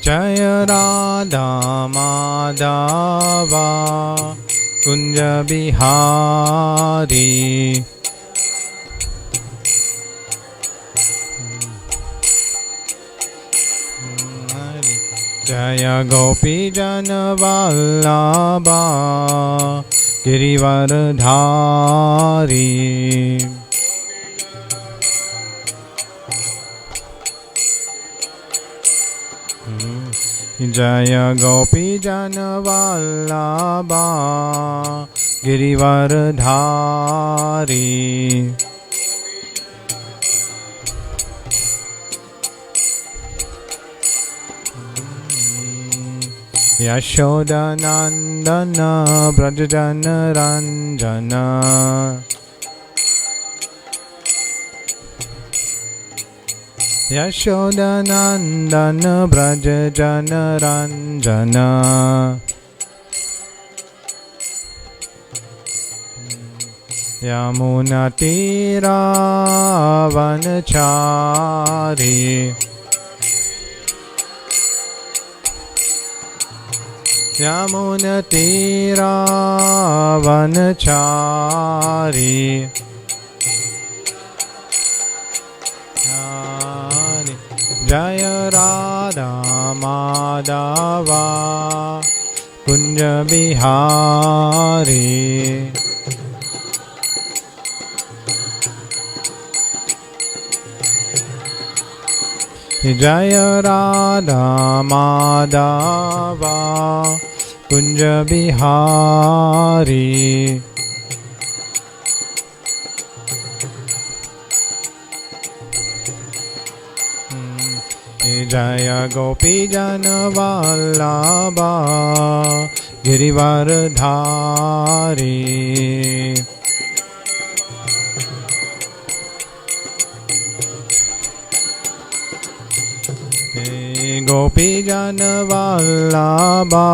Jaya Radha Madhava Kunja Bihari Jaya Gopi Jana Vallabha Girivardhari Jaya Gopi Jana Vallabha Girivardhari Yashoda Nandana Brajajana Ranjana Yashoda Nandana Brajajana Ranjana Yamuna Tira Vanachari Yamuna Tira Vanachari Jaya Radha Madhava Kunja Bihari Jaya Radha Madhava Kunja Bihari Jaya Gopi Jana Vallabha Girivardhari Gopi Jana Vallabha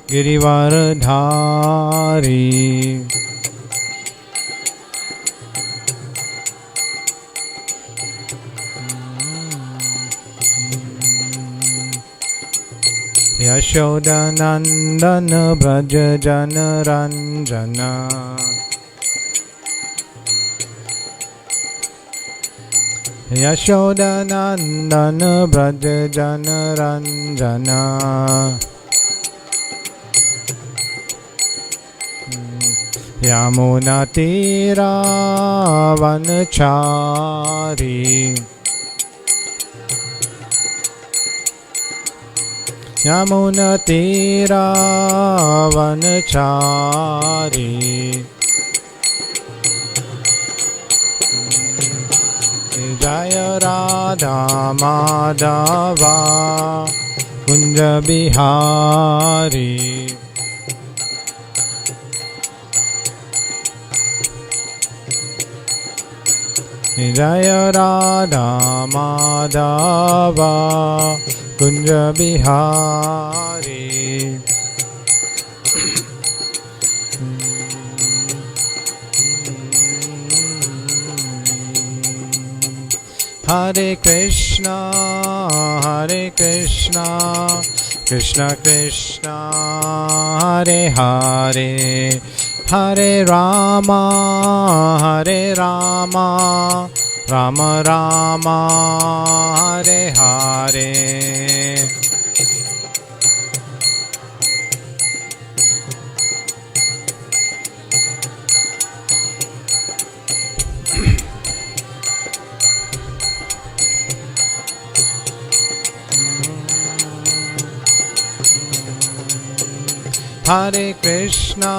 Girivardhari Yashoda Nandana Brajajana Ranjana Yashoda Nandana Brajajana Ranjana Yamuna Tira Vanachari Yamuna Tira Vanachari Jaya Radha Madhava Kunja Bihari Jaya Radha Madhava Kunja Bihari Hare Krishna Krishna Krishna Hare Hare Hare Rama Rama Rama Hare Hare Hare Krishna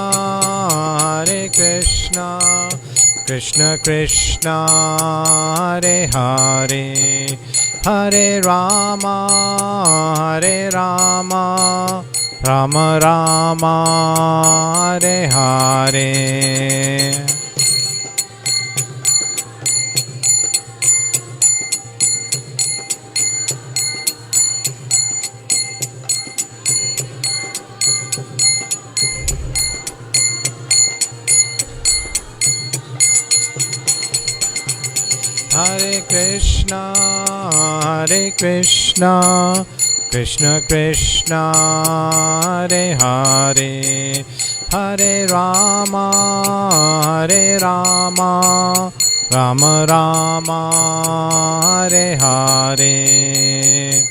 Krishna Krishna Hare Hare Hare Rama Rama Rama Hare Hare Hare Krishna Krishna Krishna Hare Hare Hare Rama Rama Rama Hare Hare.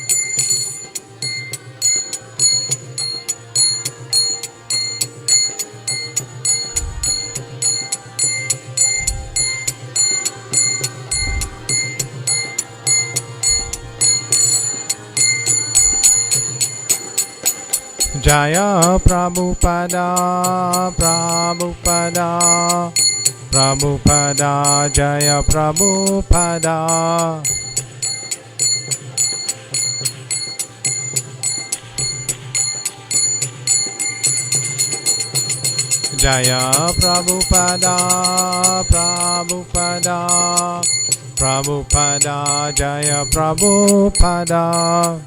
Jaya Prabhupada Prabhupada Prabhupada Jaya Prabhupada. Jaya Prabhupada Prabhupada Prabhupada Jaya Prabhupada.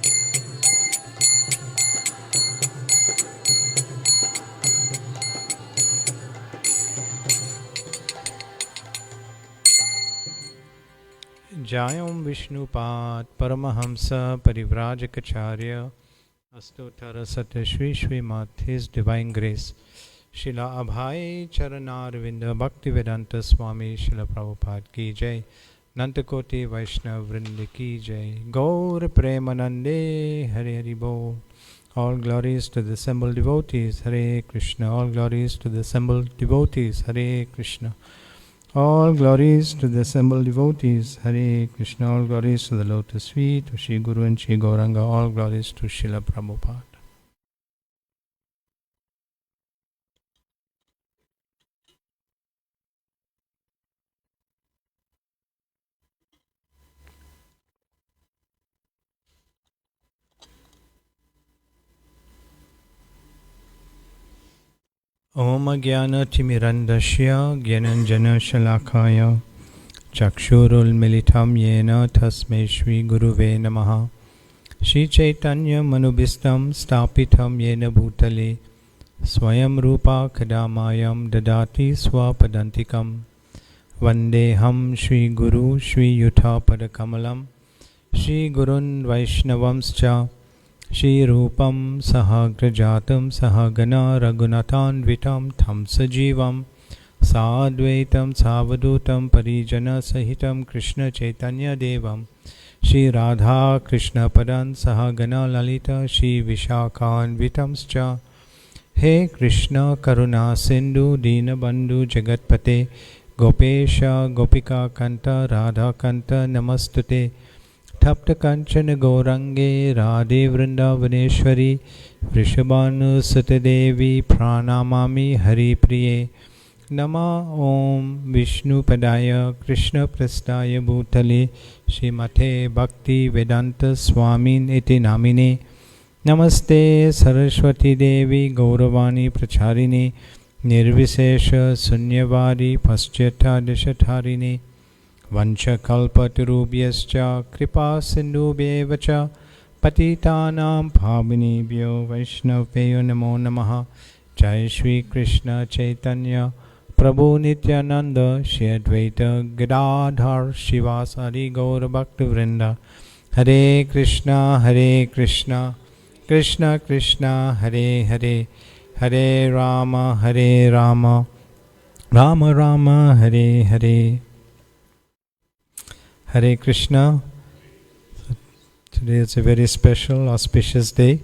Jayam Vishnupad Paramahamsa Parivrajacharya Astottara Satya Shri Srimat His Divine Grace Srila Abhay Charanarvinda Bhaktivedanta Swami Srila Prabhupada Ki Jai Nantakoti Vaishnav Vrinda Ki Jai Gaur Premanande Hare Hari Bol. All glories to the assembled devotees, Hare Krishna. All glories to the assembled devotees, Hare Krishna. All glories to the assembled devotees, Hare Krishna. All glories to the lotus feet of Shri Guru and Shri Gauranga. All glories to Srila Prabhupada. Om Jnana Timirandasya Gyananjana Shalakaya Chakshurul Militam Yena Tasmai Shri Guruve Namaha. Shri Chaitanya Manubhistam Stapitam Yena Bhutale Swayam Rupa Kadamayam Dadati Swapadantikam Vandeham Shri Guru Shri Yuta Padakamalam Shri Gurun Vaishnavamscha Shri Rupam Sahagrajatam Sahagana Raghunathan Tam Sajivam Sadvaitam Savadutam Parijana Sahitam Krishna Chaitanya Devam Shri Radha Krishna Padan Sahagana Lalita Shri Vishakhanvitamscha. He Krishna Karuna Sindhu Dinabandhu Jagatpate Gopesha Gopika Kanta Radha Kanta Namastute. Tapta Kanchana Gaurange Radhe Vrindavaneshwari Vrishabhanu Sutadevi Pranamami Hari Priye. Nama Om Vishnu Padaya Krishna Prastaya Bhutale Srimate Bhakti Vedanta Swamin Iti Namine. Namaste Saraswati Devi Gauravani Pracharine Nirvisesha Sunyavari Paschata Deshatharine. Vancha kalpatarubhyascha kripa sindhubhyevacha patitanam bhavinebhyo vaishnavebhyo namo namaha. Jai Shri Krishna Chaitanya Prabhu Nityananda Shri Advaita Gadadhar Shivasari Gaura Bhakta Vrinda. Hare Krishna Krishna Krishna Hare Hare Hare Rama Rama Rama Hare Hare. Hare Krishna. Today is a very special, auspicious day,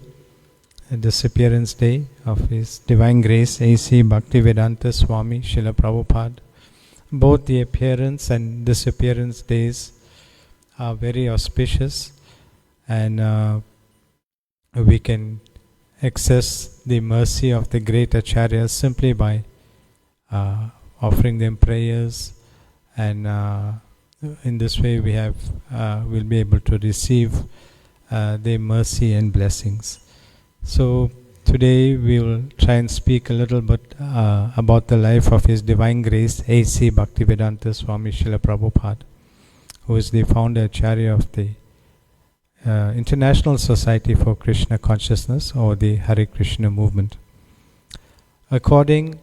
a disappearance day of His Divine Grace A.C. Bhaktivedanta Swami Srila Prabhupada. Both the appearance and disappearance days are very auspicious, and we can access the mercy of the great Acharyas simply by offering them prayers, and in this way we will be able to receive their mercy and blessings. So today we will try and speak a little bit about the life of His Divine Grace A.C. Bhaktivedanta Swami Srila Prabhupada, who is the founder Acharya of the International Society for Krishna Consciousness, or the Hare Krishna movement. According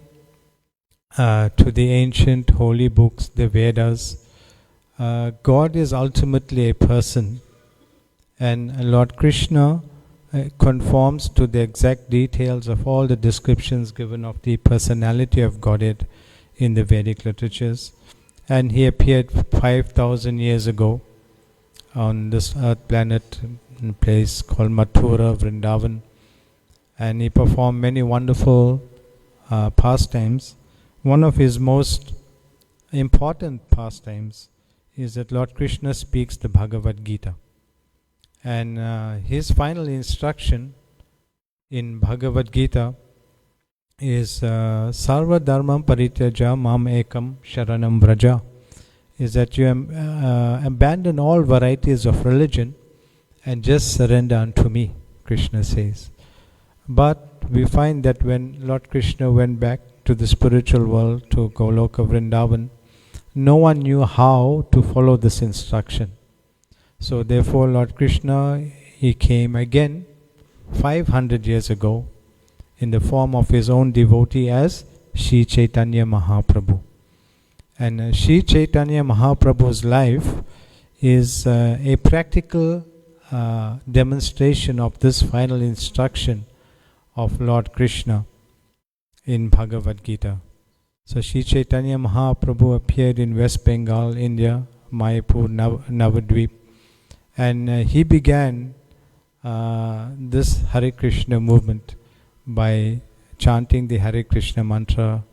to the ancient holy books, the Vedas, God is ultimately a person, and Lord Krishna conforms to the exact details of all the descriptions given of the personality of Godhead in the Vedic literatures. And he appeared 5,000 years ago on this earth planet in a place called Mathura, Vrindavan. And he performed many wonderful pastimes. One of his most important pastimes is that Lord Krishna speaks the Bhagavad Gita. And his final instruction in Bhagavad Gita is Sarva Dharmam Parityaja Mam Ekam Sharanam Vraja, is that you abandon all varieties of religion and just surrender unto me, Krishna says. But we find that when Lord Krishna went back to the spiritual world, to Goloka Vrindavan, no one knew how to follow this instruction. So therefore Lord Krishna, he came again 500 years ago in the form of his own devotee as Sri Chaitanya Mahaprabhu. And Sri Chaitanya Mahaprabhu's life is a practical demonstration of this final instruction of Lord Krishna in Bhagavad Gita. So Sri Chaitanya Mahaprabhu appeared in West Bengal, India, Mayapur, Navadvip, and he began this Hare Krishna movement by chanting the Hare Krishna mantra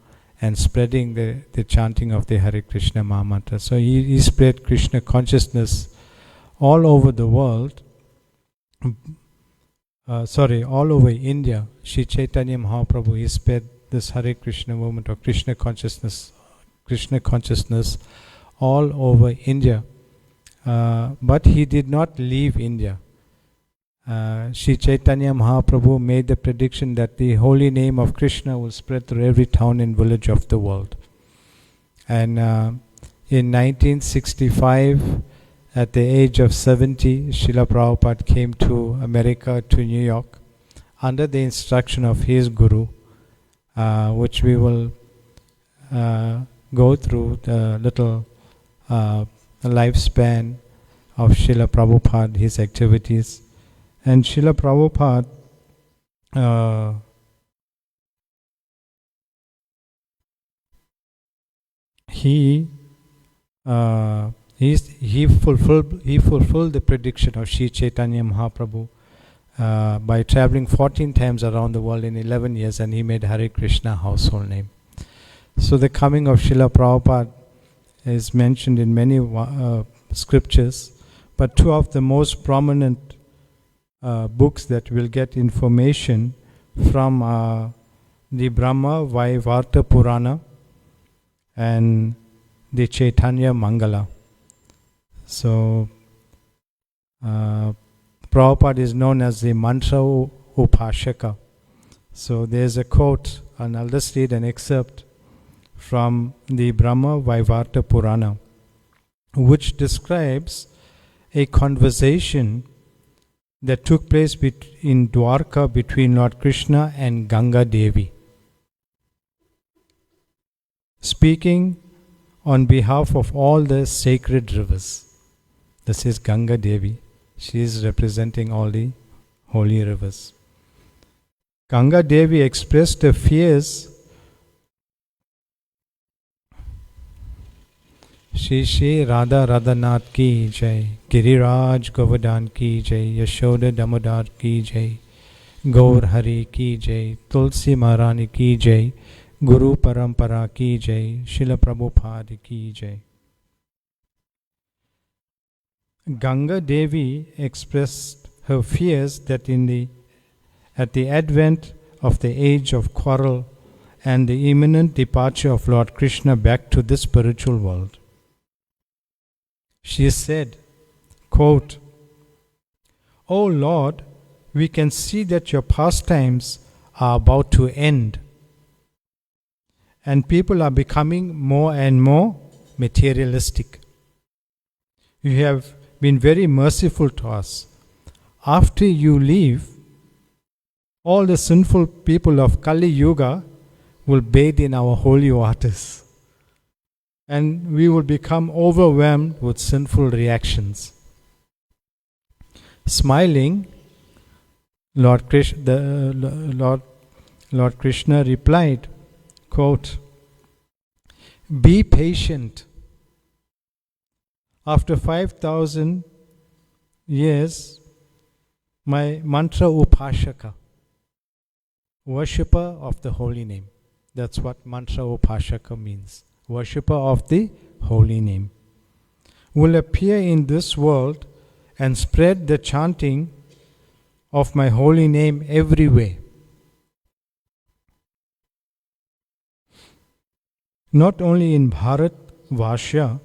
and spreading the chanting of the Hare Krishna Maha mantra. So he spread Krishna consciousness all over the world, all over India. Sri Chaitanya Mahaprabhu, he spread this Hare Krishna movement of Krishna consciousness all over India. But he did not leave India. Sri Chaitanya Mahaprabhu made the prediction that the holy name of Krishna will spread through every town and village of the world. And in 1965, at the age of 70, Srila Prabhupada came to America, to New York, under the instruction of his guru, which we will go through the little lifespan of Srila Prabhupada, his activities. And Srila Prabhupada he fulfilled the prediction of Sri Chaitanya Mahaprabhu by traveling 14 times around the world in 11 years, and he made Hare Krishna household name. So the coming of Srila Prabhupada is mentioned in many scriptures, but two of the most prominent books that will get information from the Brahma Vaivarta Purana and the Chaitanya Mangala. So Prabhupada is known as the Mantra Upashaka. So there's a quote, and I'll just read an excerpt from the Brahma Vaivarta Purana, which describes a conversation that took place in Dwarka between Lord Krishna and Ganga Devi. Speaking on behalf of all the sacred rivers. This is Ganga Devi. She is representing all the holy rivers. Ganga Devi expressed her fears. Shri Shri Radha Radhanath ki jai, Giriraj Govardhan ki jai, Yashoda Damodar ki jai, Gaur Hari ki jai, Tulsi Maharani ki jai, Guru Parampara ki jai, Srila Prabhupada ki jai. Ganga Devi expressed her fears that at the advent of the age of quarrel and the imminent departure of Lord Krishna back to the spiritual world, she said, quote, "O Lord, we can see that your pastimes are about to end, and people are becoming more and more materialistic. You have been very merciful to us. After you leave, all the sinful people of Kali Yuga will bathe in our holy waters, and we will become overwhelmed with sinful reactions." Smiling, Lord Krishna replied, quote, "Be patient. After 5,000 years, my mantra upashaka, worshipper of the holy name." That's what mantra upashaka means. Worshipper of the holy name will appear in this world and spread the chanting of my holy name everywhere. Not only in Bharat Vashya,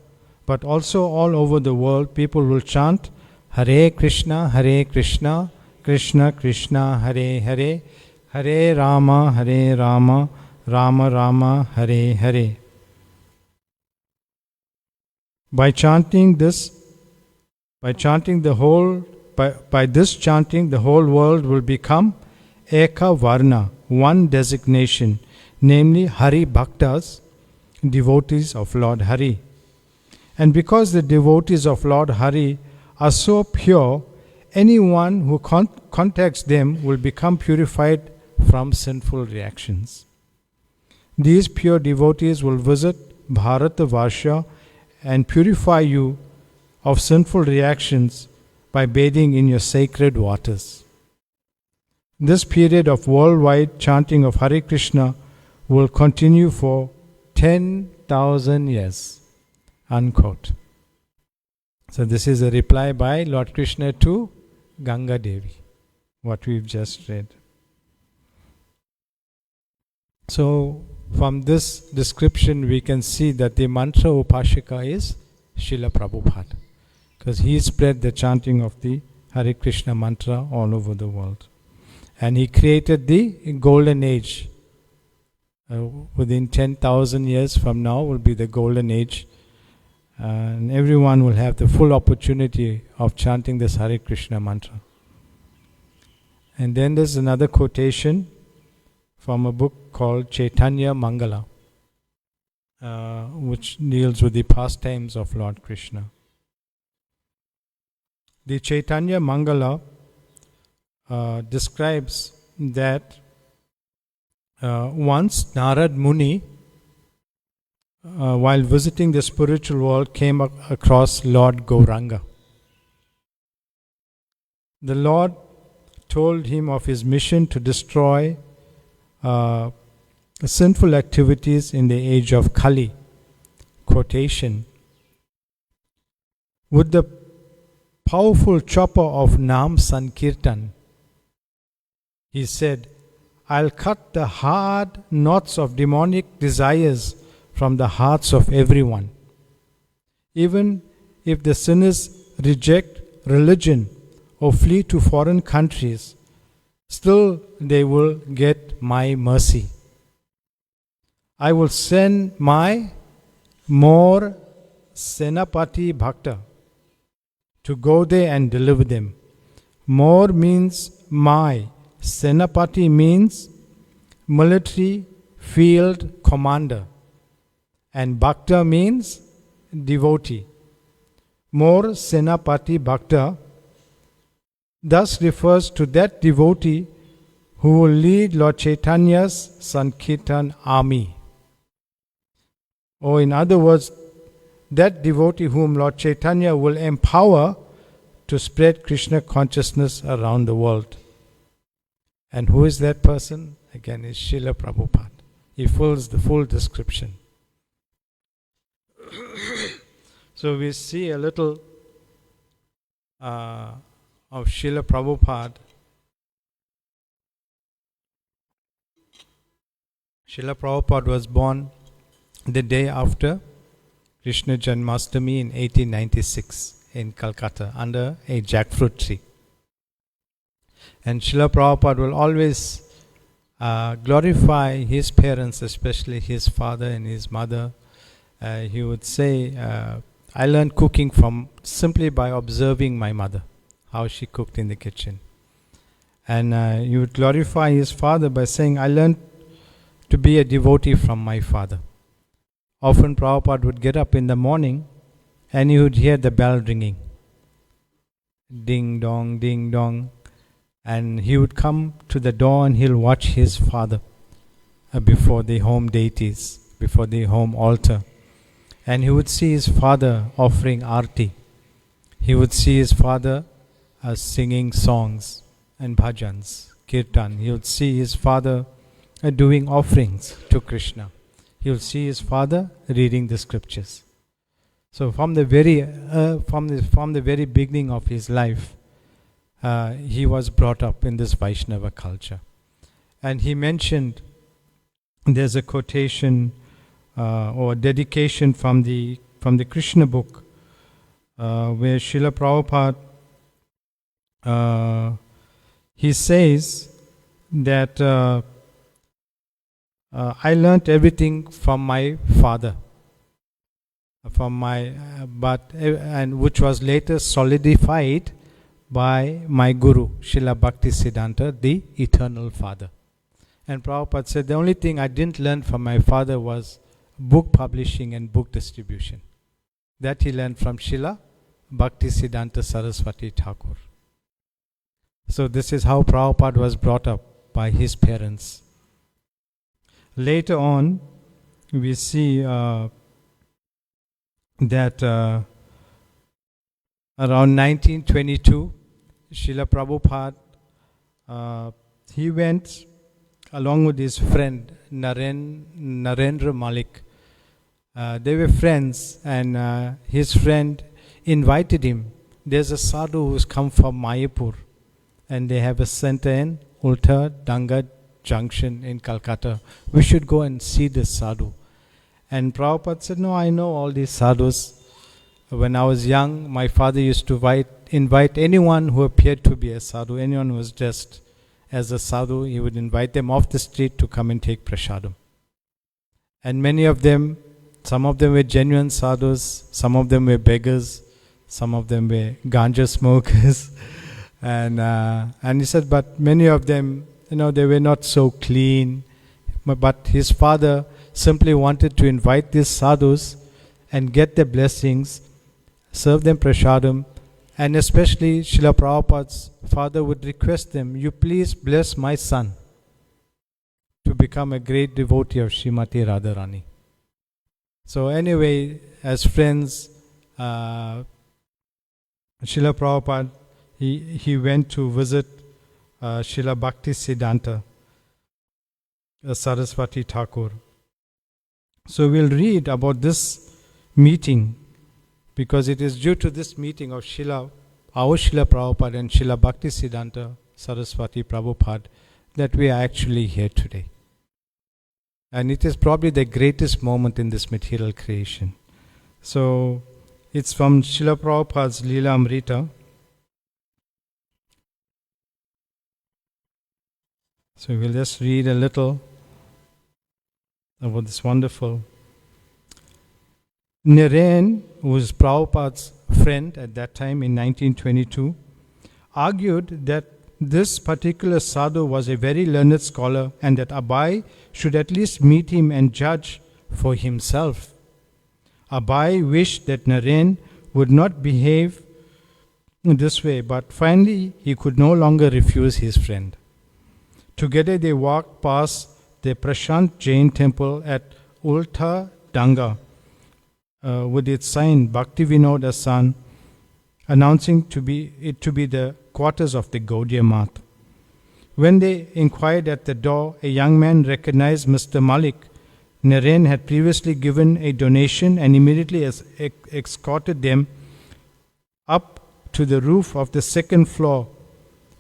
but also all over the world, people will chant Hare Krishna, Krishna Krishna, Hare Hare, Hare Rama, Rama Rama, Hare Hare. By this chanting, the whole world will become Eka Varna, one designation, namely Hari Bhaktas, devotees of Lord Hari. And because the devotees of Lord Hari are so pure, anyone who contacts them will become purified from sinful reactions. These pure devotees will visit Bharatavashya and purify you of sinful reactions by bathing in your sacred waters. This period of worldwide chanting of Hare Krishna will continue for 10,000 years. Unquote. So this is a reply by Lord Krishna to Ganga Devi, what we've just read. So from this description we can see that the mantra upashika is Srila Prabhupada, because he spread the chanting of the Hare Krishna mantra all over the world. And he created the golden age. Within 10,000 years from now will be the golden age. And everyone will have the full opportunity of chanting this Hare Krishna mantra. And then there's another quotation from a book called Chaitanya Mangala, which deals with the pastimes of Lord Krishna. The Chaitanya Mangala describes that once Narad Muni, while visiting the spiritual world, came across Lord Gauranga. The Lord told him of his mission to destroy sinful activities in the age of Kali. Quotation: with the powerful chopper of Nam Sankirtan, he said, "I'll cut the hard knots of demonic desires from the hearts of everyone. Even if the sinners reject religion or flee to foreign countries, still they will get my mercy. I will send my more Senapati Bhakta to go there and deliver them." More means my. Senapati means military field commander. And Bhakta means devotee. More Senapati Bhakta thus refers to that devotee who will lead Lord Chaitanya's Sankirtan army. Or in other words, that devotee whom Lord Chaitanya will empower to spread Krishna consciousness around the world. And who is that person? Again, is Srila Prabhupada. He fills the full description. So we see a little of Srila Prabhupada. Srila Prabhupada was born the day after Krishna Janmashtami in 1896 in Calcutta under a jackfruit tree. And Srila Prabhupada will always glorify his parents, especially his father and his mother. He would say, I learned cooking simply by observing my mother, how she cooked in the kitchen. And he would glorify his father by saying, I learned to be a devotee from my father. Often Prabhupada would get up in the morning and he would hear the bell ringing. Ding dong, ding dong. And he would come to the door and he'll watch his father before the home deities, before the home altar. And he would see his father offering arti. He would see his father singing songs and bhajans, kirtan. He would see his father doing offerings to Krishna. He would see his father reading the scriptures. So from the very beginning of his life, he was brought up in this Vaishnava culture. And he mentioned, there's a quotation or dedication from the Krishna book, where Srila Prabhupada, he says that I learnt everything from my father, and which was later solidified by my Guru, Srila Bhaktisiddhanta, the Eternal Father. And Prabhupada said, the only thing I didn't learn from my father was book publishing and book distribution. That he learned from Srila Bhaktisiddhanta Saraswati Thakur. So this is how Prabhupada was brought up by his parents. Later on, we see that around 1922, Srila Prabhupada, he went along with his friend Narendra Malik. They were friends, and his friend invited him. There's a sadhu who's come from Mayapur, and they have a center in Ulta Danga Junction in Calcutta. We should go and see this sadhu. And Prabhupada said, no, I know all these sadhus. When I was young, my father used to invite anyone who appeared to be a sadhu, anyone who was dressed as a sadhu, he would invite them off the street to come and take prasadam. And many of them, some of them were genuine sadhus, some of them were beggars, some of them were ganja smokers. And he said, but many of them, they were not so clean. But his father simply wanted to invite these sadhus and get their blessings, serve them prasadam, and especially Srila Prabhupada's father would request them, you please bless my son to become a great devotee of Srimati Radharani. So anyway, as friends, Srila Prabhupada, he went to visit Srila Bhaktisiddhanta Saraswati Thakur. So we'll read about this meeting, because it is due to this meeting of our Srila Prabhupada and Srila Bhaktisiddhanta Saraswati Prabhupada that we are actually here today. And it is probably the greatest moment in this material creation. So it's from Srila Prabhupada's Leela Amrita. So we'll just read a little about this wonderful. Naren, who was Prabhupada's friend at that time in 1922, argued that this particular sadhu was a very learned scholar and that Abai should at least meet him and judge for himself. Abai wished that Naren would not behave this way, but finally he could no longer refuse his friend. Together they walked past the Prashant Jain temple at Ulta Danga with its sign Bhakti Vinod Asan, announcing it to be the quarters of the Gaudiya Math. When they inquired at the door, a young man recognized Mr. Malik. Naren had previously given a donation and immediately escorted them up to the roof of the second floor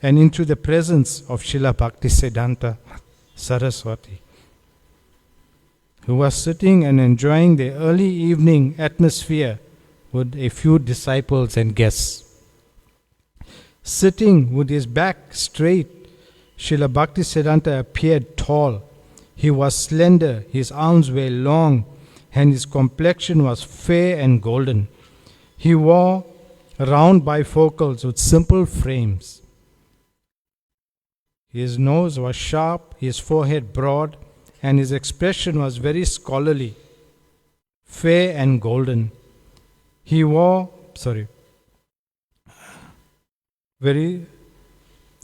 and into the presence of Srila Bhaktisiddhanta Saraswati, who was sitting and enjoying the early evening atmosphere with a few disciples and guests. Sitting with his back straight, Srila Bhaktisiddhanta appeared tall. He was slender, his arms were long, and his complexion was fair and golden. He wore round bifocals with simple frames. His nose was sharp, his forehead broad, and his expression was very scholarly, fair and golden. He wore,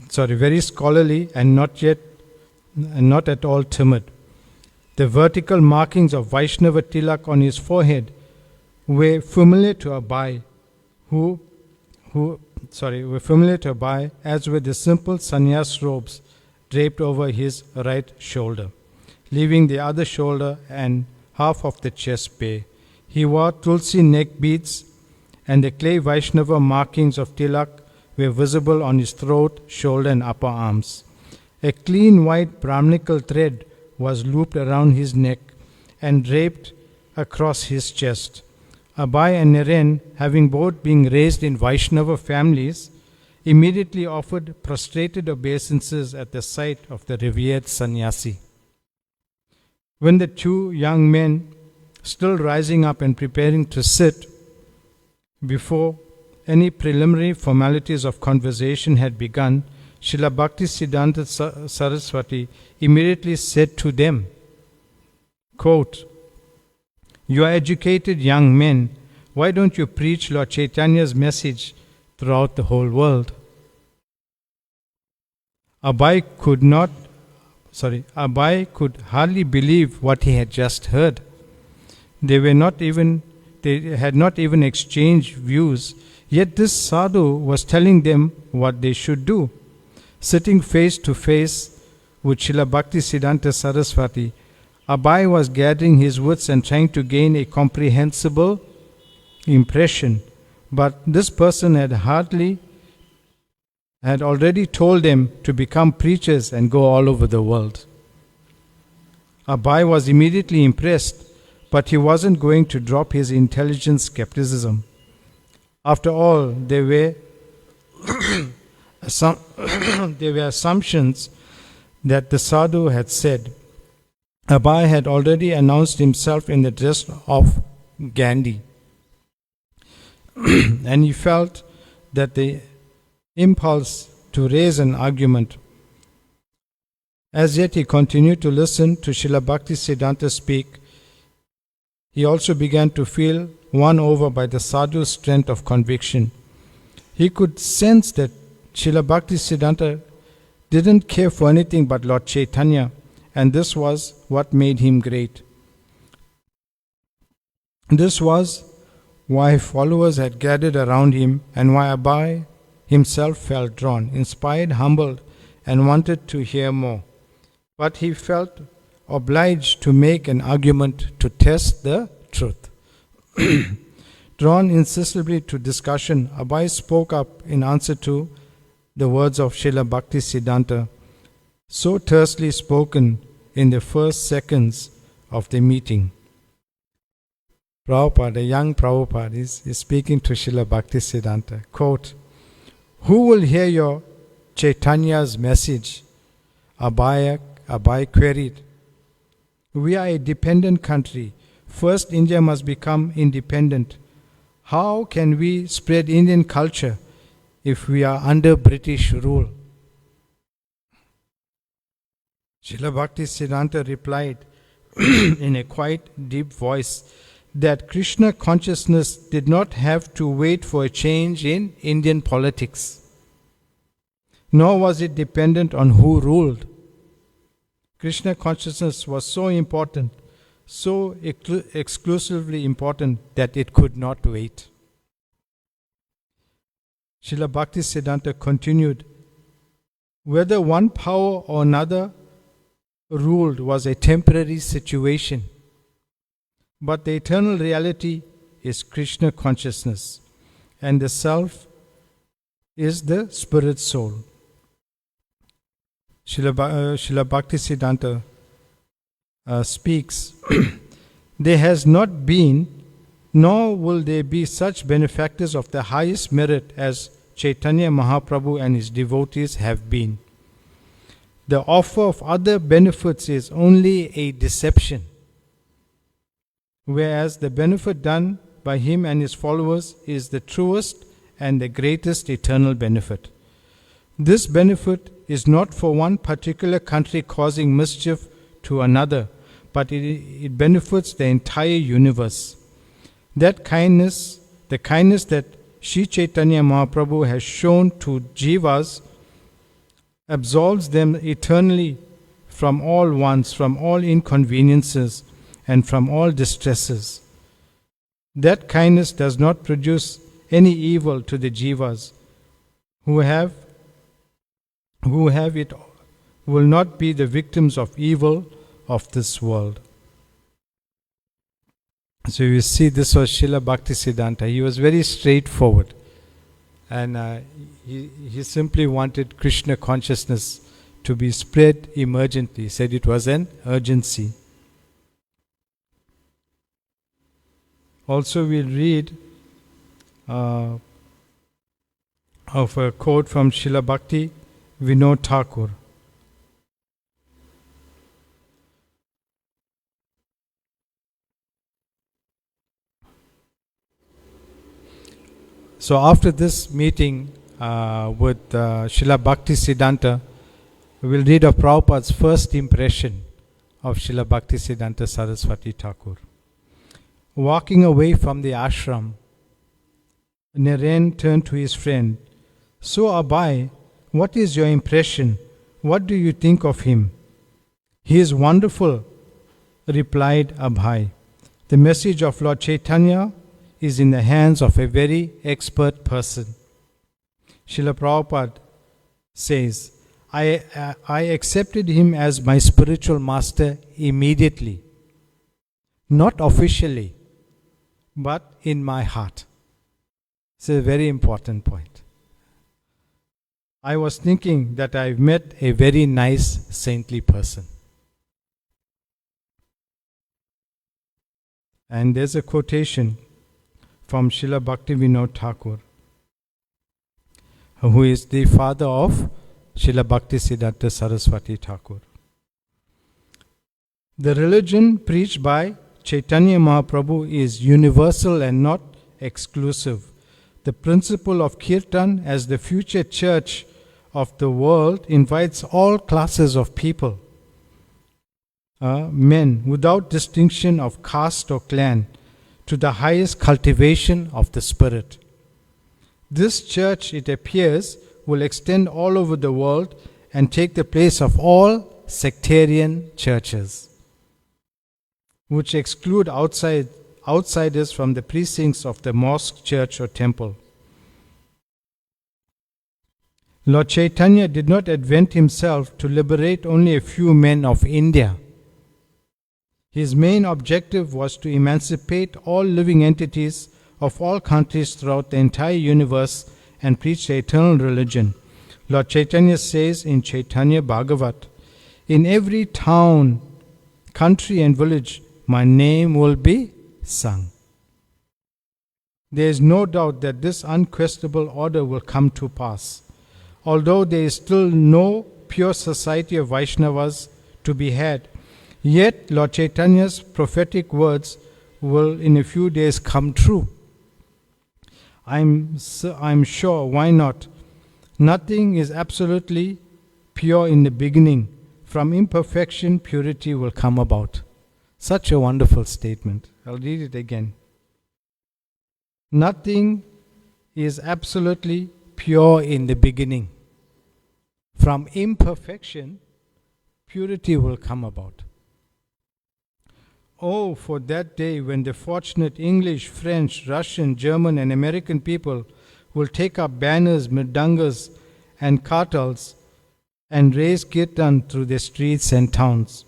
very scholarly and not at all timid. The vertical markings of Vaishnava tilak on his forehead were familiar to Abai, as were the simple sannyas robes draped over his right shoulder, leaving the other shoulder and half of the chest bare. He wore tulsi neck beads, and the clay Vaishnava markings of tilak were visible on his throat, shoulder, and upper arms. A clean white Brahminical thread was looped around his neck and draped across his chest. Abai and Naren, having both been raised in Vaishnava families, immediately offered prostrated obeisances at the sight of the revered sannyasi. When the two young men, still rising up and preparing to sit, before any preliminary formalities of conversation had begun, Srila Bhaktisiddhanta Saraswati immediately said to them, quote, "You are educated young men. Why don't you preach Lord Chaitanya's message throughout the whole world?" Abai could hardly believe what he had just heard. They had not even exchanged views, yet this sadhu was telling them what they should do. Sitting face to face with Srila Bhaktisiddhanta Saraswati, Abai was gathering his wits and trying to gain a comprehensible impression, but this person had already told them to become preachers and go all over the world. Abai was immediately impressed, but he wasn't going to drop his intelligent skepticism. After all, there were assumptions that the sadhu had said. Abai had already announced himself in the dress of Gandhi, and he felt that the impulse to raise an argument. As yet he continued to listen to Srila Bhaktisiddhanta speak. He also began to feel won over by the sadhu's strength of conviction. He could sense that Srila Bhaktisiddhanta didn't care for anything but Lord Chaitanya, and this was what made him great. This was why followers had gathered around him, and why Abai himself felt drawn, inspired, humbled, and wanted to hear more. But he felt obliged to make an argument to test the truth. Drawn insistently to discussion, Abai spoke up in answer to the words of Srila Bhaktisiddhanta, so tersely spoken in the first seconds of the meeting. Prabhupada, the young Prabhupada, is speaking to Srila Bhaktisiddhanta. Quote, "Who will hear your Chaitanya's message?" Abai queried. "We are a dependent country. First, India must become independent. How can we spread Indian culture if we are under British rule?" Srila Bhaktisiddhanta replied in a quite deep voice that Krishna consciousness did not have to wait for a change in Indian politics, nor was it dependent on who ruled. Krishna consciousness was so important, so exclusively important, that it could not wait. Srila Bhaktisiddhanta continued, "Whether one power or another ruled was a temporary situation, but the eternal reality is Krishna consciousness, and the self is the spirit soul." Srila Bhaktisiddhanta speaks, "There has not been, nor will there be, such benefactors of the highest merit as Chaitanya Mahaprabhu and his devotees have been. The offer of other benefits is only a deception, whereas the benefit done by him and his followers is the truest and the greatest eternal benefit. This benefit is not for one particular country causing mischief to another, but it benefits the entire universe. That kindness, the kindness that Sri Chaitanya Mahaprabhu has shown to jivas, absolves them eternally from all wants, from all inconveniences, and from all distresses. That kindness does not produce any evil to the jivas who have it, will not be the victims of evil of this world. So you see, this was Srila Bhaktisiddhanta. He was very straightforward, and he simply wanted Krishna consciousness to be spread emergently. He said it was an urgency. Also, we'll read of a quote from Srila Bhakti Vinod Thakur. So after this meeting with Srila Bhaktisiddhanta, we will read of Prabhupada's first impression of Srila Bhaktisiddhanta Saraswati Thakur. Walking away from the ashram, Naren turned to his friend. So Abhay, what is your impression? What do you think of him? He is wonderful, replied Abhay. The message of Lord Chaitanya is in the hands of a very expert person. Srila Prabhupada says, I accepted him as my spiritual master immediately, not officially, but in my heart. It's a very important point. I was thinking that I've met a very nice, saintly person. And there's a quotation from Srila Bhaktivinoda Thakur, who is the father of Srila Bhaktisiddhanta Saraswati Thakur. The religion preached by Chaitanya Mahaprabhu is universal and not exclusive. The principle of Kirtan as the future church of the world invites all classes of people, men, without distinction of caste or clan, to the highest cultivation of the spirit. This church, it appears, will extend all over the world and take the place of all sectarian churches, which exclude outsiders from the precincts of the mosque, church or temple. Lord Chaitanya did not advent himself to liberate only a few men of India. His main objective was to emancipate all living entities of all countries throughout the entire universe and preach the eternal religion. Lord Chaitanya says in Chaitanya Bhagavat, in every town, country and village, my name will be sung. There is no doubt that this unquestionable order will come to pass. Although there is still no pure society of Vaishnavas to be had, yet Lord Chaitanya's prophetic words will in a few days come true. I'm sure, why not? Nothing is absolutely pure in the beginning. From imperfection, purity will come about. Such a wonderful statement. I'll read it again. Nothing is absolutely pure in the beginning. From imperfection, purity will come about. Oh, for that day when the fortunate English, French, Russian, German and American people will take up banners, mridangas and kartals and raise kirtan through the streets and towns.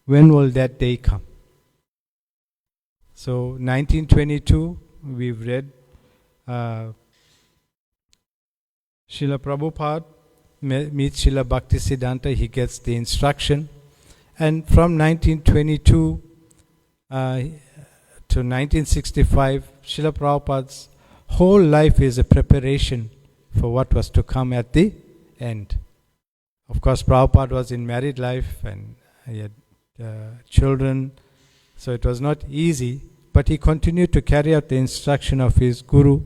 When will that day come? So 1922, we've read Srila Prabhupada meets Srila Bhaktisiddhanta, he gets the instruction. And from 1922 to 1965, Srila Prabhupada's whole life is a preparation for what was to come at the end. Of course, Prabhupada was in married life and he had children, so it was not easy, but he continued to carry out the instruction of his guru.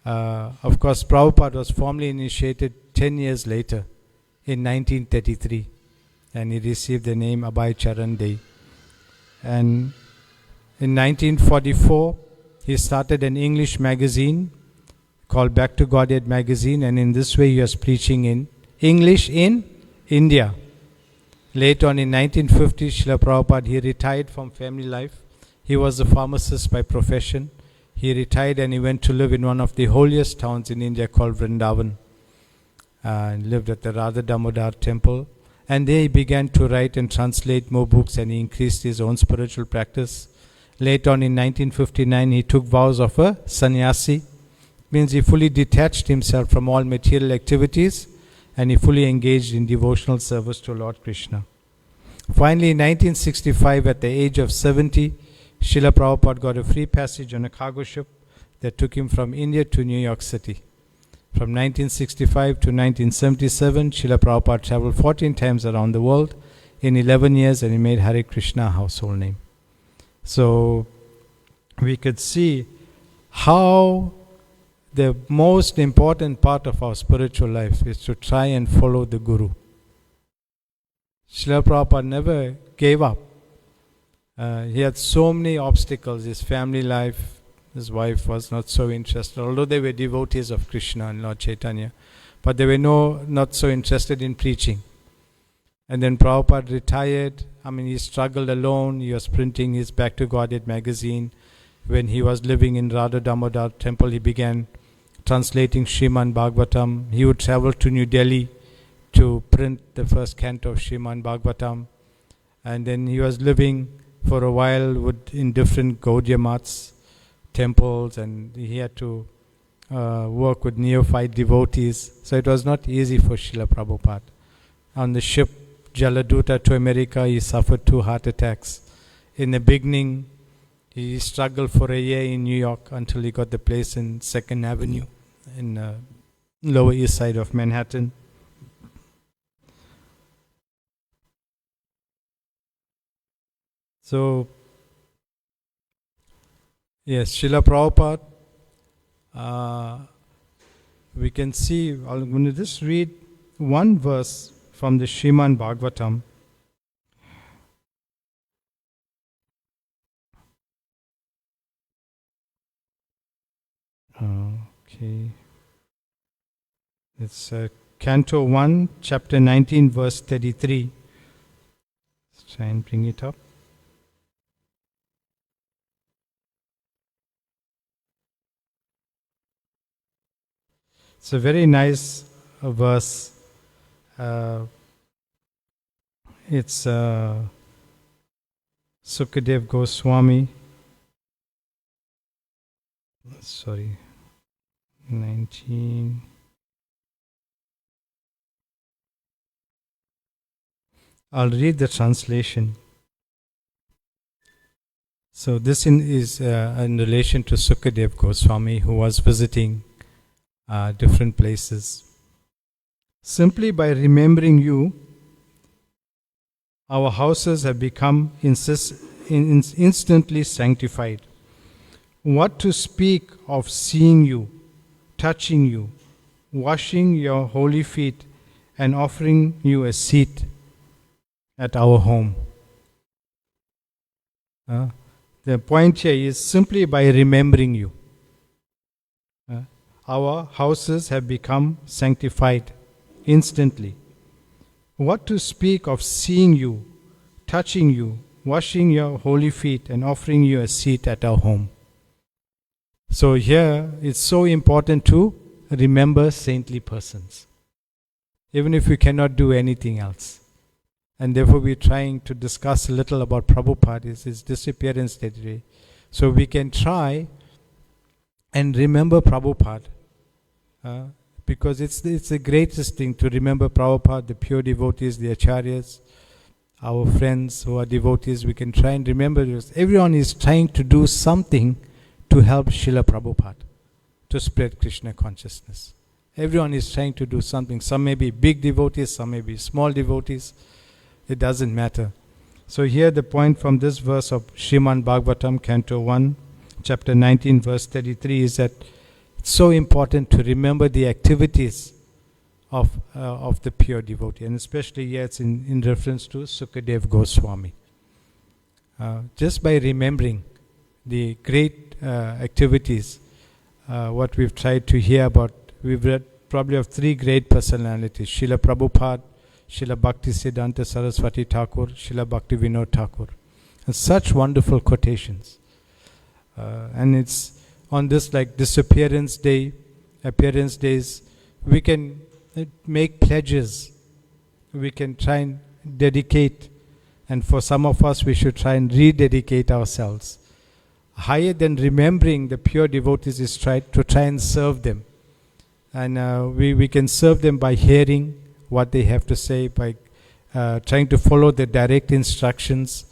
Of course, Prabhupada was formally initiated 10 years later in 1933, and he received the name Abhay Charan Dey. And in 1944, he started an English magazine called Back to Godhead magazine, and in this way he was preaching in English in India. Later on in 1950, Srila Prabhupada, he retired from family life. He was a pharmacist by profession. He retired and he went to live in one of the holiest towns in India called Vrindavan. And lived at the Radha Damodar temple. And there he began to write and translate more books, and he increased his own spiritual practice. Later on in 1959, he took vows of a sannyasi. Means he fully detached himself from all material activities and he fully engaged in devotional service to Lord Krishna. Finally, in 1965, at the age of 70, Srila Prabhupada got a free passage on a cargo ship that took him from India to New York City. From 1965 to 1977, Srila Prabhupada traveled 14 times around the world in 11 years, and he made Hare Krishna a household name. So we could see how the most important part of our spiritual life is to try and follow the Guru. Srila Prabhupada never gave up. He had so many obstacles. His family life, his wife was not so interested, although they were devotees of Krishna and Lord Chaitanya, but they were not so interested in preaching. And then Prabhupada retired. He struggled alone. He was printing his Back to Godhead magazine. When he was living in Radha Damodar temple, he began translating Sriman Bhagavatam. He would travel to New Delhi to print the first canto of Sriman Bhagavatam. And then he was living for a while in different Gaudiya Maths, temples, and he had to work with neophyte devotees. So it was not easy for Srila Prabhupada. On the ship Jaladuta to America, he suffered 2 heart attacks. In the beginning, he struggled for a year in New York until he got the place in 2nd Avenue in Lower East Side of Manhattan. So, yes, Srila Prabhupada, we can see, I'm going to just read one verse from the Sriman Bhagavatam. Okay. It's Canto 1, Chapter 19, verse 33. Let's try and bring it up. It's a very nice verse. It's Sukadev Goswami. 19. I'll read the translation. So this is in relation to Sukadev Goswami, who was visiting different places. Simply by remembering you, our houses have become instantly sanctified. What to speak of seeing you, touching you, washing your holy feet, and offering you a seat at our home. The point here is simply by remembering you. Our houses have become sanctified instantly. What to speak of seeing you, touching you, washing your holy feet, and offering you a seat at our home. So here it's so important to remember saintly persons, even if we cannot do anything else. And therefore we're trying to discuss a little about Prabhupada, his disappearance today. So we can try and remember Prabhupada. Because it's the greatest thing to remember Prabhupada, the pure devotees, the acharyas, our friends who are devotees. We can try and remember this. Everyone is trying to do something to help Srila Prabhupada, to spread Krishna consciousness. Everyone is trying to do something. Some may be big devotees, some may be small devotees. It doesn't matter. So here the point from this verse of Sriman Bhagavatam, Canto 1, Chapter 19, verse 33 is that it's so important to remember the activities of the pure devotee, and especially here it's in reference to Sukadev Goswami. Just by remembering the great activities, what we've tried to hear about, we've probably of three great personalities: Srila Prabhupada, Srila Bhaktisiddhanta Saraswati Thakur, Srila Bhakti Vinod Thakur. And such wonderful quotations. And it's on this like Disappearance Day, Appearance Days, we can make pledges. We can try and dedicate. And for some of us, we should try and rededicate ourselves. Higher than remembering the pure devotees is to try and serve them. And we can serve them by hearing what they have to say, by trying to follow the direct instructions.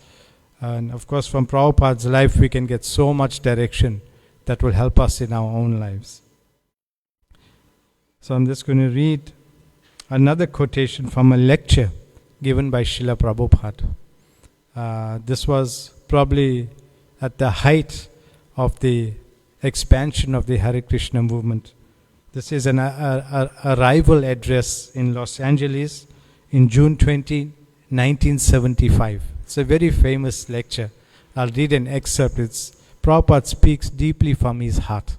And of course, from Prabhupada's life, we can get so much direction that will help us in our own lives. So I'm just going to read another quotation from a lecture given by Srila Prabhupada. This was probably at the height of the expansion of the Hare Krishna movement. This is an arrival address in Los Angeles in June 20, 1975. It's a very famous lecture. I'll read an excerpt. Prabhupada speaks deeply from his heart.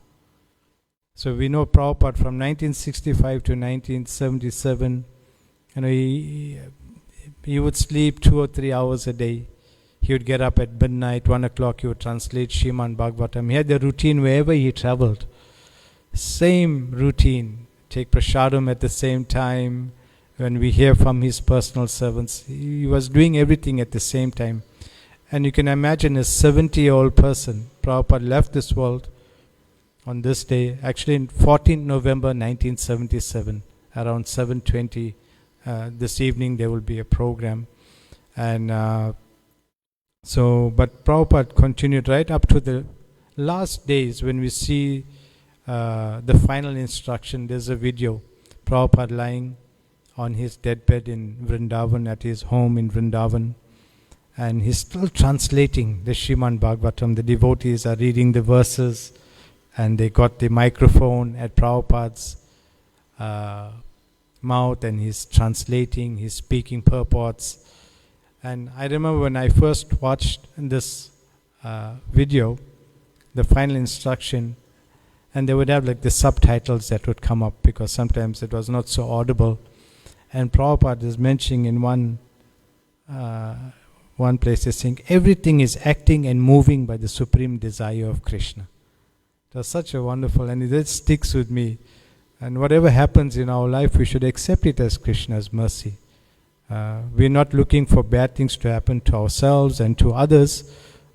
So we know Prabhupada from 1965 to 1977. He would sleep 2 or 3 hours a day. He would get up at midnight, 1 o'clock, he would translate Srimad Bhagavatam. He had the routine wherever he traveled. Same routine. Take prasadam at the same time. When we hear from his personal servants, he was doing everything at the same time. And you can imagine a 70-year-old person. Prabhupada left this world on this day, actually in 14th November 1977, around 7:20. This evening there will be a program. And but Prabhupada continued right up to the last days when we see the final instruction. There's a video, Prabhupada lying on his deathbed in Vrindavan, at his home in Vrindavan. And he's still translating the Srimad Bhagavatam. The devotees are reading the verses, and they got the microphone at Prabhupada's mouth, and he's translating, he's speaking purports. And I remember when I first watched this video, the final instruction, and they would have like the subtitles that would come up because sometimes it was not so audible. And Prabhupada is mentioning in one place, is saying, everything is acting and moving by the supreme desire of Krishna. It was such a wonderful, and it sticks with me. And whatever happens in our life, we should accept it as Krishna's mercy. We're not looking for bad things to happen to ourselves and to others,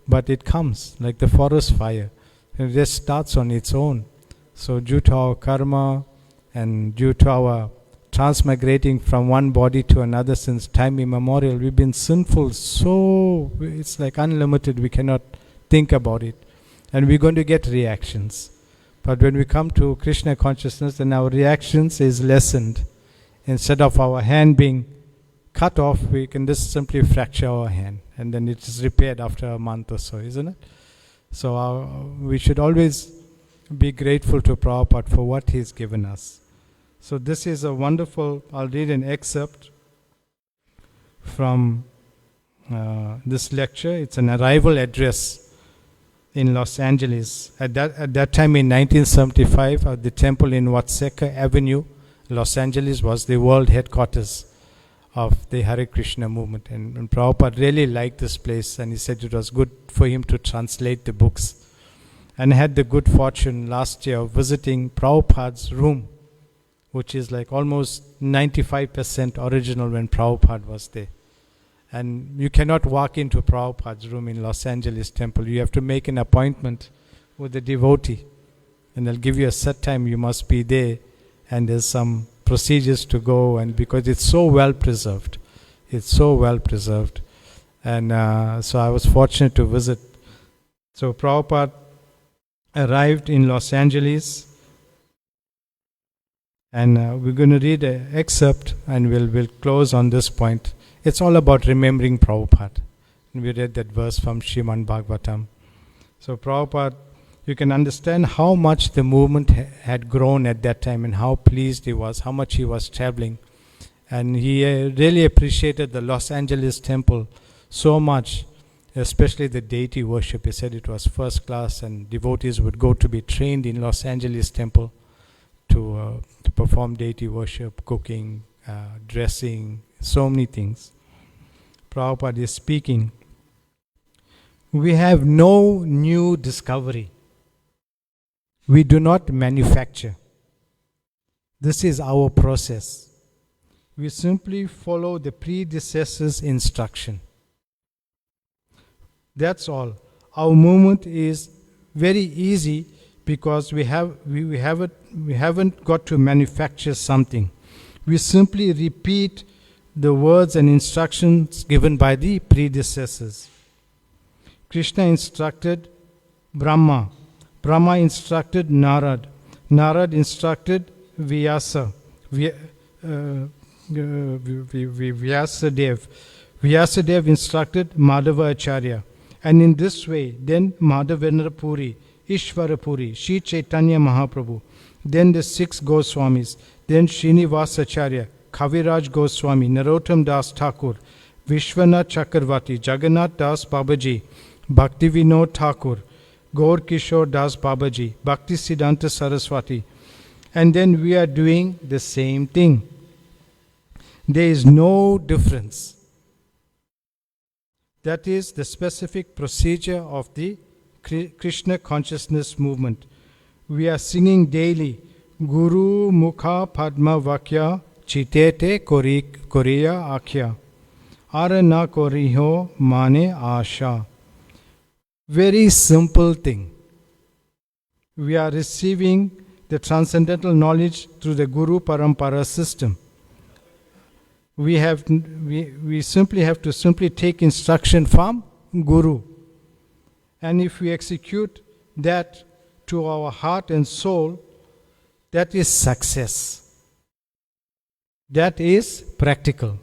but it comes like the forest fire. It just starts on its own. So due to our karma and due to our transmigrating from one body to another since time immemorial, we've been sinful, so it's like unlimited, we cannot think about it. And we're going to get reactions. But when we come to Krishna consciousness, then our reactions is lessened. Instead of our hand being cut off, we can just simply fracture our hand, and then it is repaired after a month or so, isn't it? So we should always be grateful to Prabhupada for what he's given us. So this is a wonderful, I'll read an excerpt from this lecture. It's an arrival address in Los Angeles. At that time in 1975, at the temple in Watseka Avenue, Los Angeles was the world headquarters of the Hare Krishna movement. And Prabhupada really liked this place, and he said it was good for him to translate the books. And I had the good fortune last year of visiting Prabhupada's room, which is like almost 95% original when Prabhupada was there. And you cannot walk into Prabhupada's room in Los Angeles temple. You have to make an appointment with the devotee, and they'll give you a set time, you must be there, and there's some procedures to go, and because it's so well preserved. It's so well preserved. And so I was fortunate to visit. So Prabhupada arrived in Los Angeles, and we're going to read an excerpt, and we'll close on this point. It's all about remembering Prabhupada. And we read that verse from Srimad Bhagavatam. So Prabhupada, you can understand how much the movement had grown at that time and how pleased he was, how much he was traveling. And he really appreciated the Los Angeles temple so much, especially the deity worship. He said it was first class, and devotees would go to be trained in Los Angeles temple to to perform deity worship, cooking, dressing, so many things. Prabhupada is speaking. We have no new discovery. We do not manufacture. This is our process. We simply follow the predecessor's instruction. That's all. Our movement is very easy because we haven't got to manufacture something. We simply repeat the words and instructions given by the predecessors. Krishna instructed Brahma. Brahma instructed Narad. Narad instructed Vyasa. Vyasadev. Vyasadev instructed Madhava Acharya. And in this way, then Madhavendra Puri, Ishvara Puri, Sri Chaitanya Mahaprabhu, then the 6 Goswamis, then Srinivas Acharya, Kaviraj Goswami, Narottam Das Thakur, Vishwanath Chakravarti, Jagannath Das Babaji, Bhakti Vinod Thakur, Gaur Kishore Das Babaji, Bhakti Siddhanta Saraswati. And then we are doing the same thing. There is no difference. That is the specific procedure of the Krishna consciousness movement. We are singing daily, Guru Mukha Padma Vakya Chitete Koriya Akhya Arana Koriho Mane Asha. Very simple thing. We are receiving the transcendental knowledge through the Guru Parampara system. We simply have to take instruction from Guru. And if we execute that to our heart and soul, that is success. That is practical.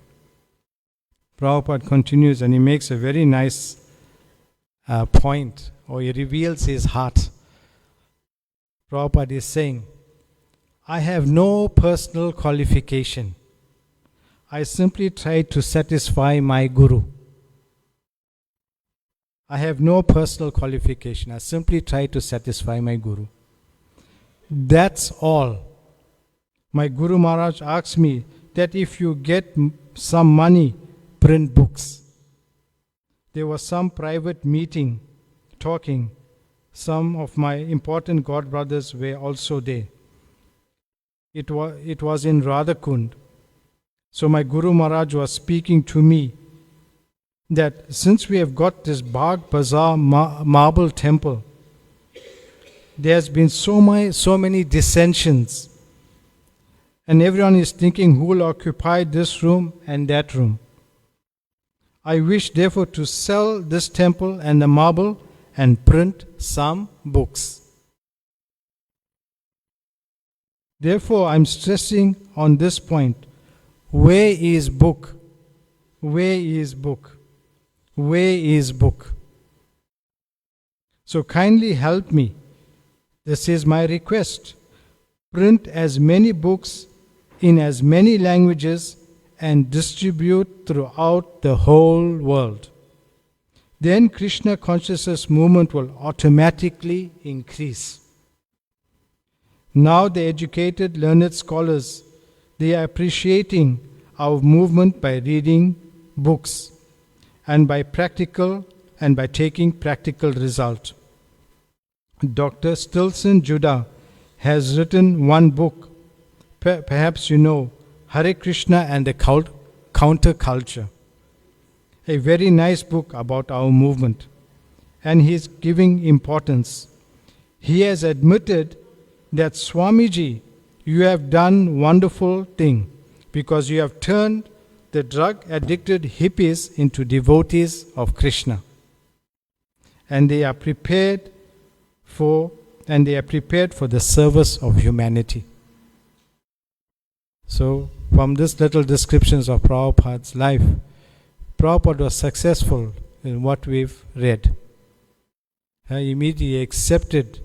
Prabhupada continues and he makes a very nice point, or he reveals his heart. Prabhupada is saying, I have no personal qualification. I simply try to satisfy my Guru. I have no personal qualification. I simply try to satisfy my Guru. That's all. My Guru Maharaj asked me that if you get some money, print books. There was some private meeting, talking. Some of my important god brothers were also there. It was in Radhakund. So my Guru Maharaj was speaking to me that since we have got this Bagh Bazaar marble temple, there has been so many dissensions. And everyone is thinking who will occupy this room and that room. I wish therefore to sell this temple and the marble and print some books. Therefore, I am stressing on this point. Where is book? Where is book? Where is book? So kindly help me. This is my request. Print as many books in as many languages and distribute throughout the whole world. Then Krishna consciousness movement will automatically increase. Now the educated, learned scholars, they are appreciating our movement by reading books and by taking practical result. Dr. Stilson Judah has written one book, perhaps you know, Hare Krishna and the Counterculture. A very nice book about our movement. And he is giving importance. He has admitted that Swamiji, you have done wonderful thing because you have turned the drug-addicted hippies into devotees of Krishna. And they are prepared for the service of humanity. So, from this little descriptions of Prabhupada's life, Prabhupada was successful in what we've read. He immediately accepted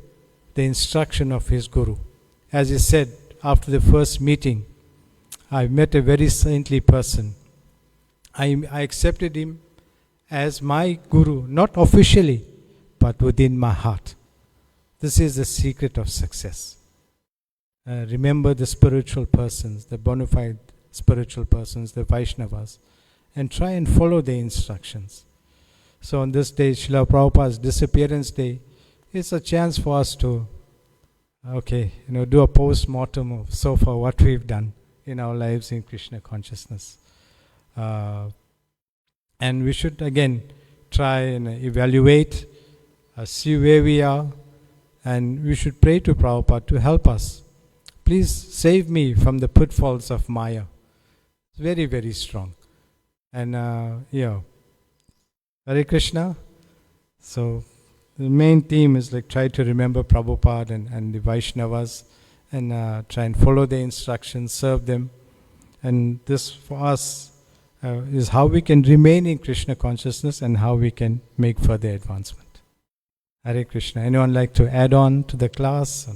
the instruction of his Guru. As he said after the first meeting, I met a very saintly person. I accepted him as my Guru, not officially, but within my heart. This is the secret of success. remember the spiritual persons, the bona fide spiritual persons, the Vaishnavas, and try and follow their instructions. So on this day, Srila Prabhupada's Disappearance Day, it's a chance for us to, do a post-mortem of so far what we've done in our lives in Krishna consciousness. And we should again try and evaluate, see where we are, and we should pray to Prabhupada to help us. Please save me from the pitfalls of Maya. It's very, very strong. And Hare Krishna. So the main theme is try to remember Prabhupada and the Vaishnavas, and try and follow their instructions, serve them. And this for us is how we can remain in Krishna consciousness and how we can make further advancement. Hare Krishna. Anyone like to add on to the class?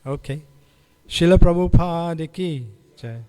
Okay. Srila Prabhupada ki jai.